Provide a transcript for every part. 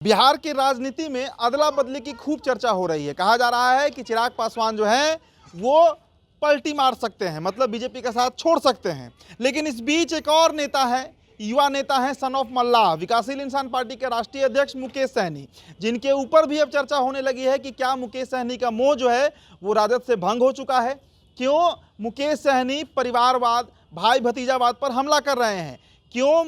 बिहार की राजनीति में अदला बदली की खूब चर्चा हो रही है। कहा जा रहा है कि चिराग पासवान जो है वो पलटी मार सकते हैं, मतलब बीजेपी का साथ छोड़ सकते हैं। लेकिन इस बीच एक और नेता है, युवा नेता है, सन ऑफ मल्लाह, विकासशील इंसान पार्टी के राष्ट्रीय अध्यक्ष मुकेश सहनी, जिनके ऊपर भी अब चर्चा होने लगी है कि क्या मुकेश सहनी का मोह जो है वो राजद से भंग हो चुका है। क्यों मुकेश सहनी परिवारवाद, भाई भतीजावाद पर हमला कर रहे हैं। क्यों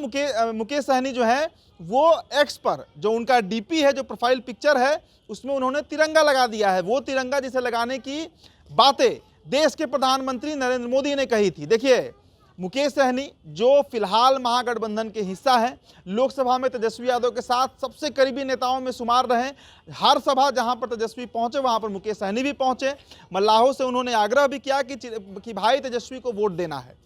मुकेश सहनी जो है वो एक्स पर जो उनका डीपी है, जो प्रोफाइल पिक्चर है, उसमें उन्होंने तिरंगा लगा दिया है। वो तिरंगा जिसे लगाने की बातें देश के प्रधानमंत्री नरेंद्र मोदी ने कही थी। देखिए, मुकेश सहनी जो फिलहाल महागठबंधन के हिस्सा है, लोकसभा में तेजस्वी यादव के साथ सबसे करीबी नेताओं में शुमार रहे। हर सभा जहां पर तेजस्वी पहुंचे वहां पर मुकेश सहनी भी पहुंचे। मल्लाहों से उन्होंने आग्रह भी किया कि भाई तेजस्वी को वोट देना है।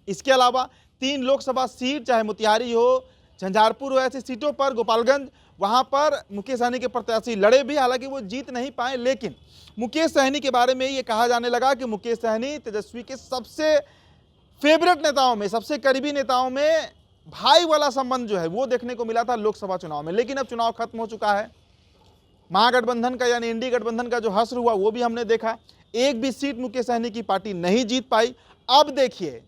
इसके अलावा 3 लोकसभा सीट, चाहे मोतिहारी हो, झंझारपुर हो, ऐसी सीटों पर, गोपालगंज, वहां पर मुकेश सहनी के प्रत्याशी लड़े भी, हालांकि वो जीत नहीं पाए। लेकिन मुकेश सहनी के बारे में ये कहा जाने लगा कि मुकेश सहनी तेजस्वी के सबसे फेवरेट नेताओं में, सबसे करीबी नेताओं में भाई वाला संबंध जो है वो देखने को मिला था लोकसभा चुनाव में। लेकिन अब चुनाव खत्म हो चुका है। महागठबंधन का यानी इंडी गठबंधन का जो हश्र हुआ वो भी हमने देखा। एक भी सीट मुकेश सहनी की पार्टी नहीं जीत पाई। अब देखिए,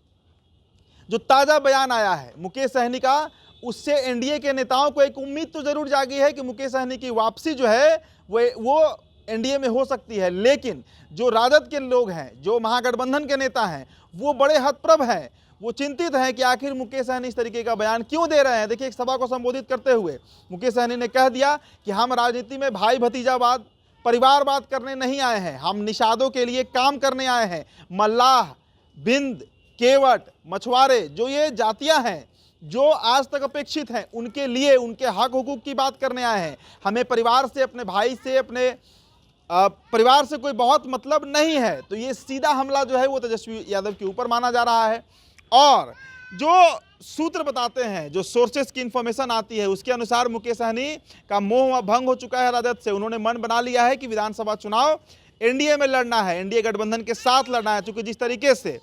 जो ताजा बयान आया है मुकेश सहनी का, उससे एनडीए के नेताओं को एक उम्मीद तो जरूर जागी है कि मुकेश सहनी की वापसी जो है वो एनडीए में हो सकती है। लेकिन जो राजद के लोग हैं, जो महागठबंधन के नेता हैं, वो बड़े हतप्रभ हैं। वो चिंतित हैं कि आखिर मुकेश सहनी इस तरीके का बयान क्यों दे रहे हैं। देखिए, एक सभा को संबोधित करते हुए मुकेश सहनी ने कह दिया कि हम राजनीति में भाई भतीजावाद, परिवारवाद करने नहीं आए हैं, हम निषादों के लिए काम करने आए हैं। मल्लाह, बिंद, केवट, मछुआरे, जो ये जातियां हैं जो आज तक अपेक्षित हैं, उनके लिए, उनके हक हुकूक की बात करने आए हैं। हमें परिवार से, अपने भाई से, अपने परिवार से कोई बहुत मतलब नहीं है। तो ये सीधा हमला जो है वो तेजस्वी यादव के ऊपर माना जा रहा है। और जो सूत्र बताते हैं, जो सोर्सेस की इंफॉर्मेशन आती है, उसके अनुसार मुकेश सहनी का मोह भंग हो चुका है राजद से। उन्होंने मन बना लिया है कि विधानसभा चुनाव एनडीए में लड़ना है, एनडीए गठबंधन के साथ लड़ना है। चूंकि जिस तरीके से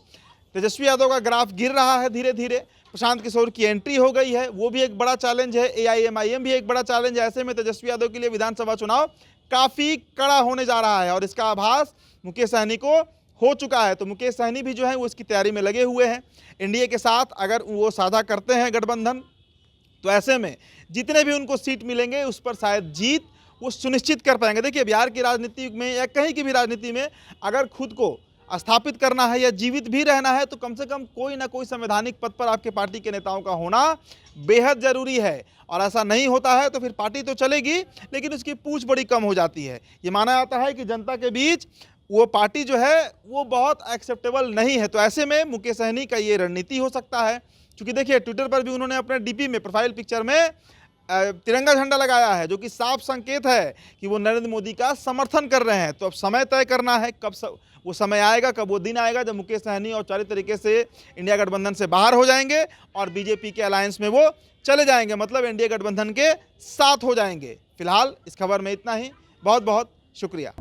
तेजस्वी यादव का ग्राफ गिर रहा है धीरे धीरे, प्रशांत किशोर की एंट्री हो गई है, वो भी एक बड़ा चैलेंज है, एआईएमआईएम भी एक बड़ा चैलेंज है। ऐसे में तेजस्वी यादव के लिए विधानसभा चुनाव काफ़ी कड़ा होने जा रहा है और इसका आभास मुकेश सहनी को हो चुका है। तो मुकेश सहनी भी जो है वो इसकी तैयारी में लगे हुए हैं। एनडीए के साथ अगर वो साझा करते हैं गठबंधन, तो ऐसे में जितने भी उनको सीट मिलेंगे उस पर शायद जीत वो सुनिश्चित कर पाएंगे। देखिए, बिहार की राजनीति में या कहीं की भी राजनीति में अगर खुद को स्थापित करना है या जीवित भी रहना है, तो कम से कम कोई ना कोई संवैधानिक पद पर आपके पार्टी के नेताओं का होना बेहद जरूरी है। और ऐसा नहीं होता है तो फिर पार्टी तो चलेगी लेकिन उसकी पूछ बड़ी कम हो जाती है। ये माना जाता है कि जनता के बीच वो पार्टी जो है वो बहुत एक्सेप्टेबल नहीं है। तो ऐसे में मुकेश सहनी का ये रणनीति हो सकता है। क्योंकि देखिए, ट्विटर पर भी उन्होंने अपने डीपी में, प्रोफाइल पिक्चर में तिरंगा झंडा लगाया है, जो कि साफ संकेत है कि वो नरेंद्र मोदी का समर्थन कर रहे हैं। तो अब समय तय करना है, कब वो समय आएगा, कब वो दिन आएगा जब मुकेश सहनी औपचारिक तरीके से इंडिया गठबंधन से बाहर हो जाएंगे और बीजेपी के अलायंस में वो चले जाएंगे, मतलब इंडिया गठबंधन के साथ हो जाएंगे। फिलहाल इस खबर में इतना ही। बहुत बहुत शुक्रिया।